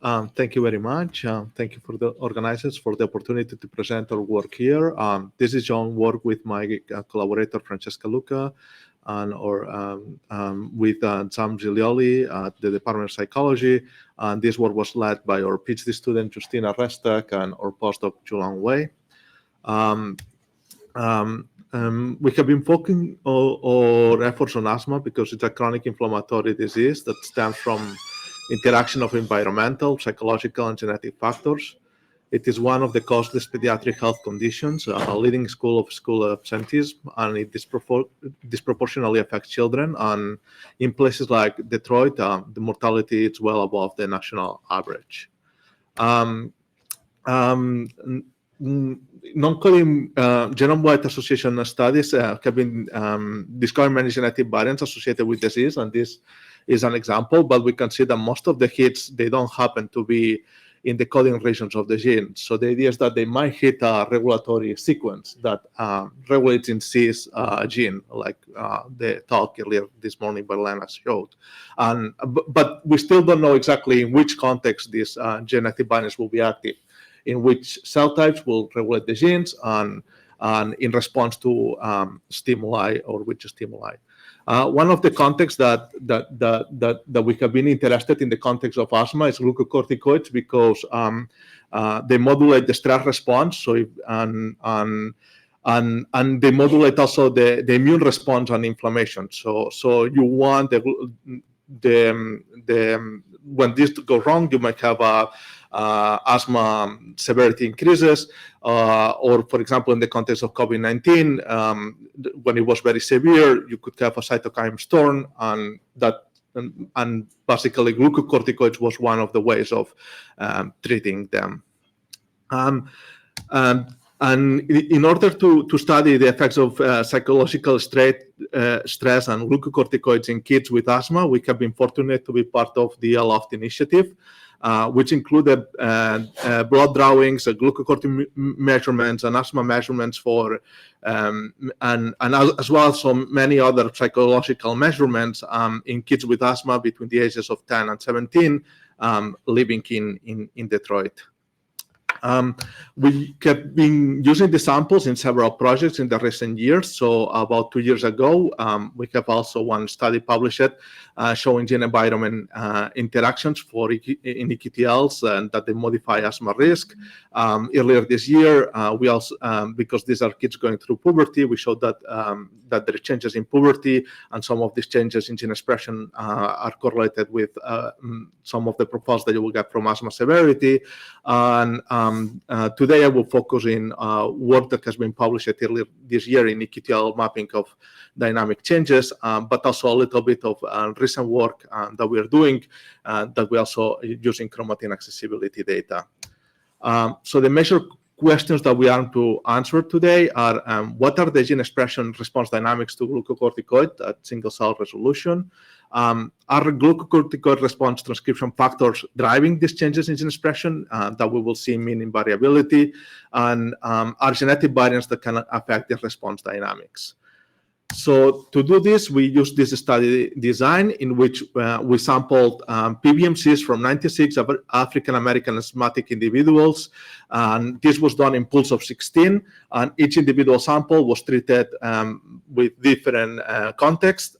Thank you very much. Thank you for the organizers for the opportunity to present our work here. This is John work with my collaborator Francesca Luca and with Sam Giglioli at the Department of Psychology. And this work was led by our PhD student Justina Restek and our postdoc Julian Wei. We have been focusing our efforts on asthma because it's a chronic inflammatory disease that stems from interaction of environmental, psychological, and genetic factors. It is one of the causeless pediatric health conditions, a leading school absenteeism, and it disproportionately affects children. And in places like Detroit, the mortality is well above the national average. Non-coding genome-wide association studies have been discovering many genetic variants associated with disease, and this is an example, but we can see that most of the hits, they don't happen to be in the coding regions of the gene. So the idea is that they might hit a regulatory sequence that regulates in cis gene, like the talk earlier this morning by Lena showed. But we still don't know exactly in which context these genetic variants will be active, in which cell types will regulate the genes, and in response to stimuli or which stimuli. One of the contexts that we have been interested in the context of asthma is glucocorticoids because they modulate the stress response. So and they modulate also the immune response and inflammation. So you want when this goes wrong, you might have asthma severity increases, or for example, in the context of COVID-19, when it was very severe, you could have a cytokine storm, and basically glucocorticoids was one of the ways of treating them. And in order to study the effects of psychological stress and glucocorticoids in kids with asthma, we have been fortunate to be part of the ALOFT initiative, which included blood drawings, glucocorticoid measurements, and asthma measurements for, and as well as so many other psychological measurements in kids with asthma between the ages of 10 and 17 living in Detroit. We have been using the samples in several projects in the recent years. So about 2 years ago, we have also one study published showing gene-environment interactions for in EQTLs and that they modify asthma risk. Earlier this year, we also, because these are kids going through puberty, we showed that that there are changes in puberty, and some of these changes in gene expression are correlated with some of the profiles that you will get from asthma severity. And today I will focus in work that has been published earlier this year in EQTL mapping of dynamic changes, but also a little bit of recent work that we are doing that we also using chromatin accessibility data. So the major questions that we are to answer today are what are the gene expression response dynamics to glucocorticoid at single cell resolution? Are glucocorticoid response transcription factors driving these changes in gene expression that we will see mean variability? And are genetic variants that can affect the response dynamics? So to do this, we used this study design in which we sampled PBMCs from 96 African-American asthmatic individuals. And this was done in pools of 16. And each individual sample was treated with different contexts.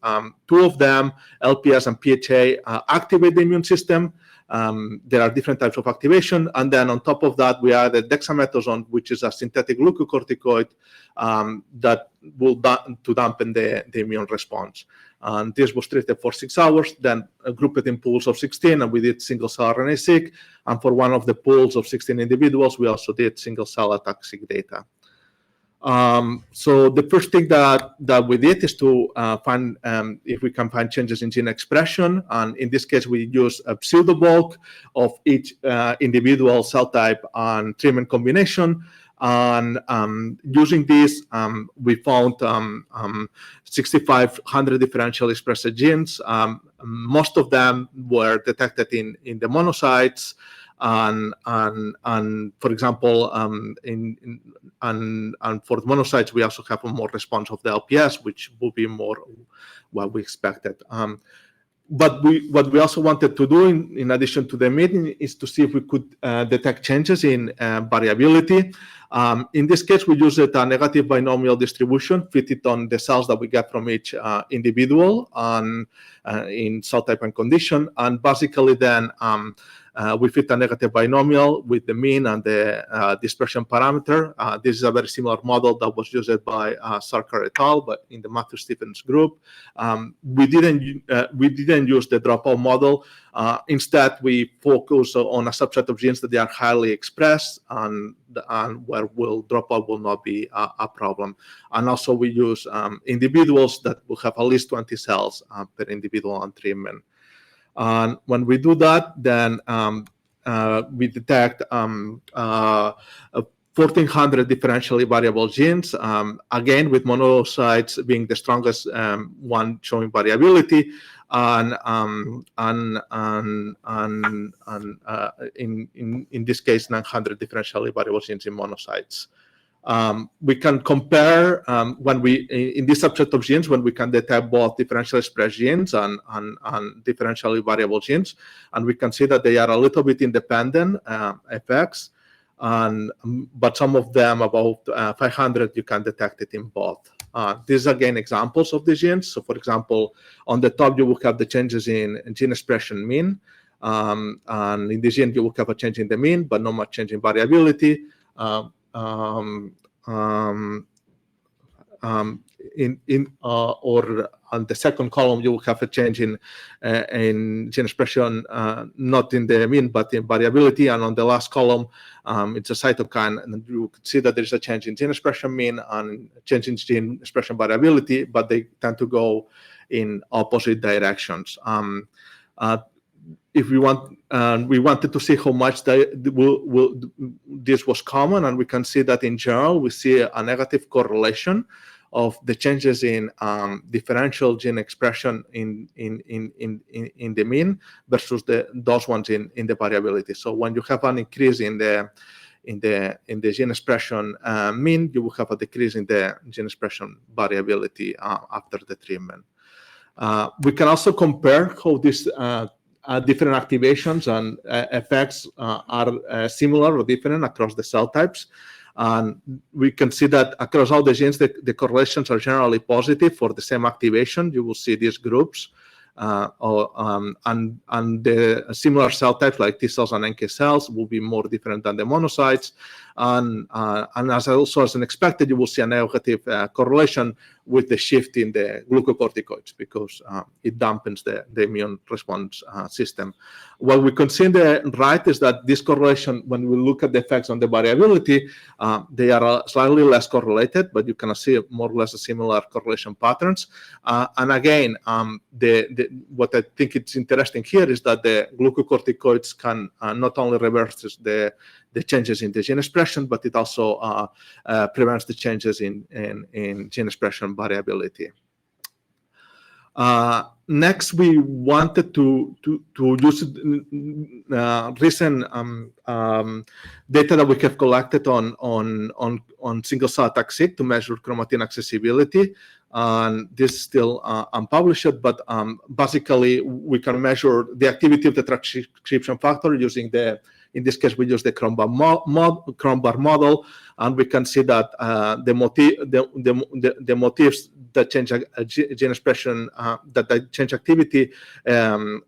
2 of them, LPS and PHA, activate the immune system. There are different types of activation. And then on top of that, we added dexamethasone, which is a synthetic glucocorticoid that will dampen the immune response. And this was treated for 6 hours, then grouped in pools of 16, and we did single-cell RNA-seq. And for one of the pools of 16 individuals, we also did single-cell attack-seq data. So the first thing that we did is to find if we can find changes in gene expression, and in this case we use a pseudo bulk of each individual cell type and treatment combination. And using this, we found 6,500 differentially expressed genes. Most of them were detected in the monocytes. And for example, and for the monocytes, we also have a more response of the LPS, which will be more what we expected. what we also wanted to do in addition to the mean is to see if we could detect changes in variability. In this case, we used a negative binomial distribution fitted on the cells that we get from each individual in cell type and condition. And basically then we fit a negative binomial with the mean and the dispersion parameter. This is a very similar model that was used by Sarkar et al. But in the Matthew Stephens group. We didn't use the dropout model. Instead, we focus on a subset of genes that they are highly expressed and where dropout will not be a problem. And also we use individuals that will have at least 20 cells per individual on treatment. And when we do that, then we detect 1,400 differentially variable genes, again with monocytes being the strongest one showing variability, and in this case 900 differentially variable genes in monocytes. We can compare when we in this subset of genes when we can detect both differentially expressed genes and differentially variable genes, and we can see that they are a little bit independent effects. But some of them, about 500, you can detect it in both. These are again examples of the genes. So, for example, on the top you will have the changes in gene expression mean, and in this gene you will have a change in the mean, but not much change in variability. Or on the second column, you will have a change in gene expression, not in the mean, but in variability. And on the last column, it's a cytokine, and you can see that there's a change in gene expression mean and change in gene expression variability, but they tend to go in opposite directions. If we wanted to see how much this was common, and we can see that in general we see a negative correlation of the changes in differential gene expression in the mean versus those ones in the variability. So when you have an increase in the gene expression mean, you will have a decrease in the gene expression variability after the treatment. We can also compare how these different activations and effects are similar or different across the cell types. And we can see that across all the genes, the correlations are generally positive for the same activation. You will see these groups. And the similar cell types like T cells and NK cells will be more different than the monocytes. And as expected, you will see a negative correlation with the shift in the glucocorticoids because it dampens the immune response system. What we can see on the right is that this correlation, when we look at the effects on the variability, they are slightly less correlated, but you can see more or less a similar correlation patterns. And again, what I think it's interesting here is that the glucocorticoids can not only reverse the changes in the gene expression, but it also prevents the changes in gene expression variability. Next, we wanted to use recent data that we have collected on single-cell attack-seq to measure chromatin accessibility. And this is still unpublished, but basically we can measure the activity of the transcription factor using in this case, we use the Cronbar model, and we can see that the motifs that change gene expression, that change activity, the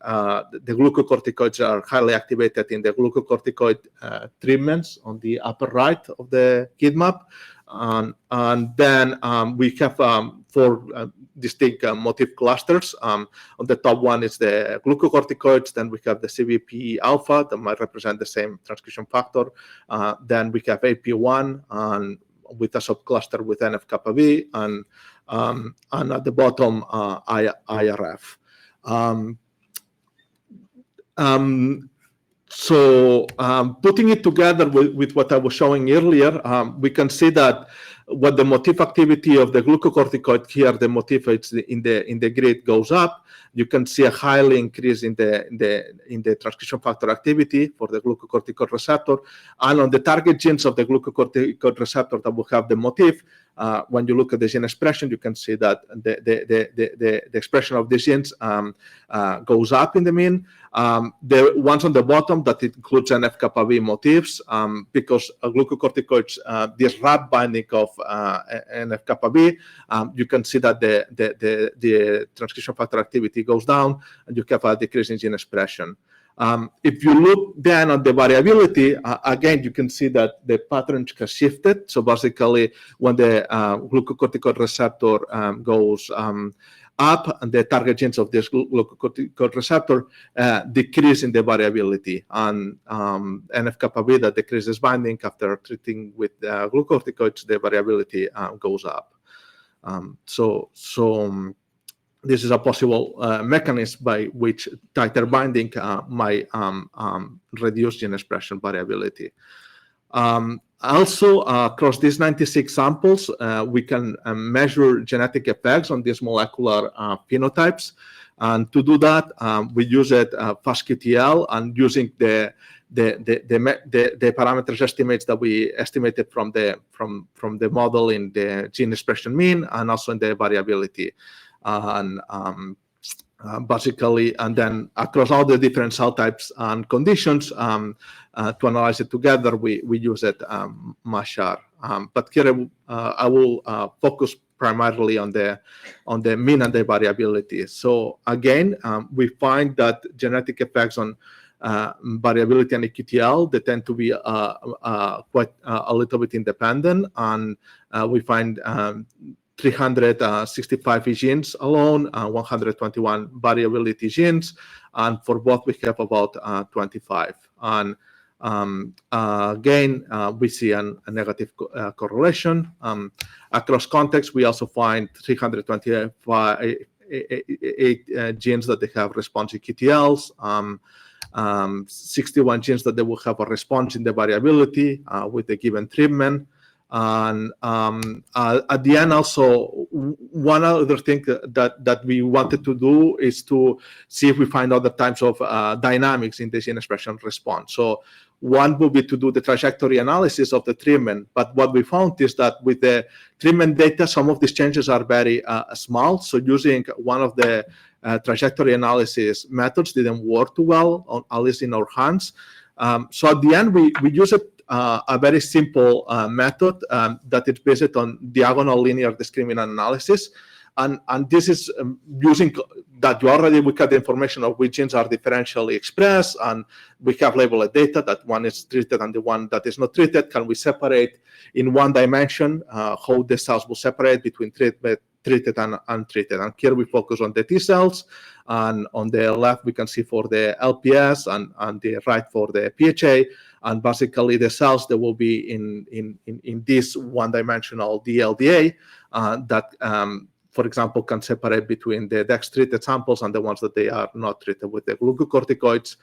glucocorticoids are highly activated in the glucocorticoid treatments on the upper right of the heat map. And then we have 4 distinct motif clusters. On the top one is the glucocorticoids. Then we have the CBP alpha that might represent the same transcription factor. Then we have AP1 and with a subcluster with NF-kappa B, and at the bottom IRF. So putting it together with what I was showing earlier, we can see that what the motif activity of the glucocorticoid here, the motif in the grid goes up. You can see a highly increase in the transcription factor activity for the glucocorticoid receptor, and on the target genes of the glucocorticoid receptor that will have the motif, when you look at the gene expression, you can see that the expression of the genes goes up in the mean. The ones on the bottom, that includes NF-kappa B motifs, because glucocorticoids disrupt binding of NF-kappa B. You can see that the transcription factor activity goes down, and you have a decrease in gene expression. If you look then at the variability, again, you can see that the pattern has shifted. So basically, when the glucocorticoid receptor goes up, and the target genes of this glucocorticoid receptor decrease in the variability. And NF-kappa B that decreases binding after treating with glucocorticoids, the variability goes up. This is a possible mechanism by which tighter binding might reduce gene expression variability. Also, across these 96 samples, we can measure genetic effects on these molecular phenotypes. And to do that, we use FastQTL, and using the parameters estimates that we estimated from the model in the gene expression mean and also in the variability. Basically, and then across all the different cell types and conditions, to analyze it together, we use MASHAR. But here I will focus primarily on the mean and the variability. So again, we find that genetic effects on variability and EQTL, they tend to be quite a little bit independent, and we find 365 genes alone, 121 variability genes, and for both we have about 25. And again, we see a negative correlation. Across context, we also find 328 genes that they have response EQTLs, 61 genes that they will have a response in the variability with the given treatment. And at the end, also, one other thing that we wanted to do is to see if we find other types of dynamics in the gene expression response. So one would be to do the trajectory analysis of the treatment. But what we found is that with the treatment data, some of these changes are very small. So using one of the trajectory analysis methods didn't work too well, at least in our hands. So at the end, we use a very simple method that is based on diagonal linear discriminant analysis. And this is using that we have the information of which genes are differentially expressed, and we have labeled data that one is treated and the one that is not treated. Can we separate in one dimension how the cells will separate between treated and untreated? And here we focus on the T cells, and on the left we can see for the LPS, and on the right for the PHA. And basically the cells that will be in this one-dimensional DLDA that, for example, can separate between the DEX-treated samples and the ones that they are not treated with the glucocorticoids.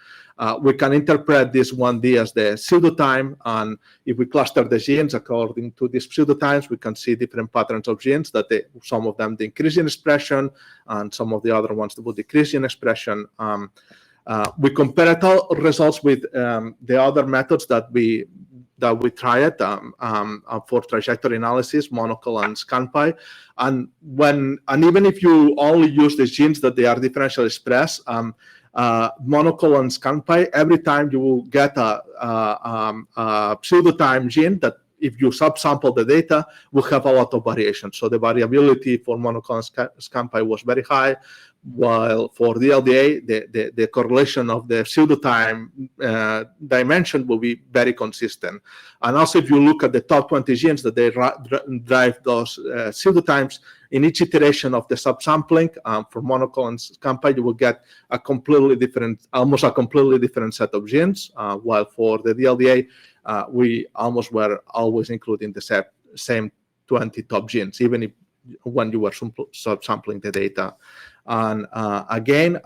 We can interpret this 1D as the pseudotime, and if we cluster the genes according to these pseudotimes, we can see different patterns of genes that some of them increase in expression, and some of the other ones that will decrease in expression. We compared our results with the other methods that we tried for trajectory analysis, Monocle and ScanPy, and even if you only use the genes that they are differentially expressed, Monocle and ScanPy, every time you will get a pseudotime gene that, if you subsample the data, will have a lot of variation. So the variability for Monocle and ScanPy was very high, while for the LDA, the correlation of the pseudotime dimension will be very consistent. And also, if you look at the top 20 genes that they drive those pseudotimes, in each iteration of the subsampling for Monocle and ScanPy, you will get almost a completely different set of genes, while for the DLDA, we almost were always including the same 20 top genes, even when you were subsampling the data. And again,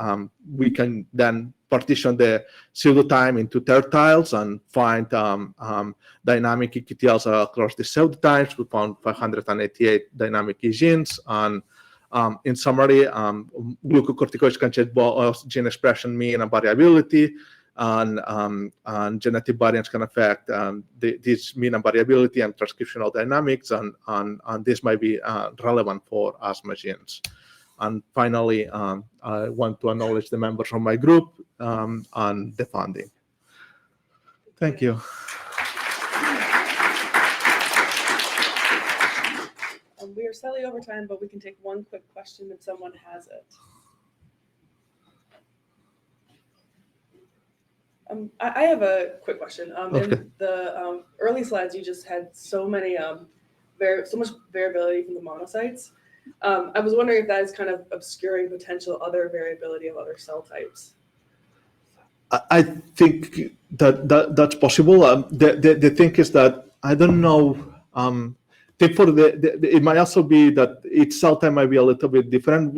we can then partition the pseudotime into tertiles and find dynamic EQTLs across the pseudotypes. We found 588 dynamic E genes. And in summary, glucocorticoids can change both gene expression, mean, and variability. and genetic variants can affect this mean and variability and transcriptional dynamics, and this might be relevant for asthma genes. And finally, I want to acknowledge the members of my group and the funding. Thank you. We are slightly over time, but we can take one quick question if someone has it. I have a quick question. Okay. In the early slides, you just had so much variability from the monocytes. I was wondering if that is kind of obscuring potential other variability of other cell types. I think that's possible. The thing is that I don't know. It might also be that each cell type might be a little bit different.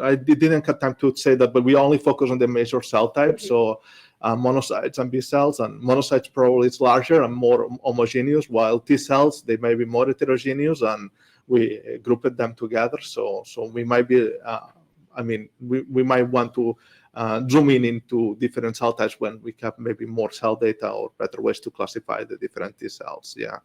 I didn't have time to say that, but we only focus on the major cell types. So monocytes and B cells, and monocytes probably is larger and more homogeneous, while T cells, they may be more heterogeneous, and we grouped them together. So we might be, we might want to zoom into different cell types when we have maybe more cell data or better ways to classify the different T cells. Yeah.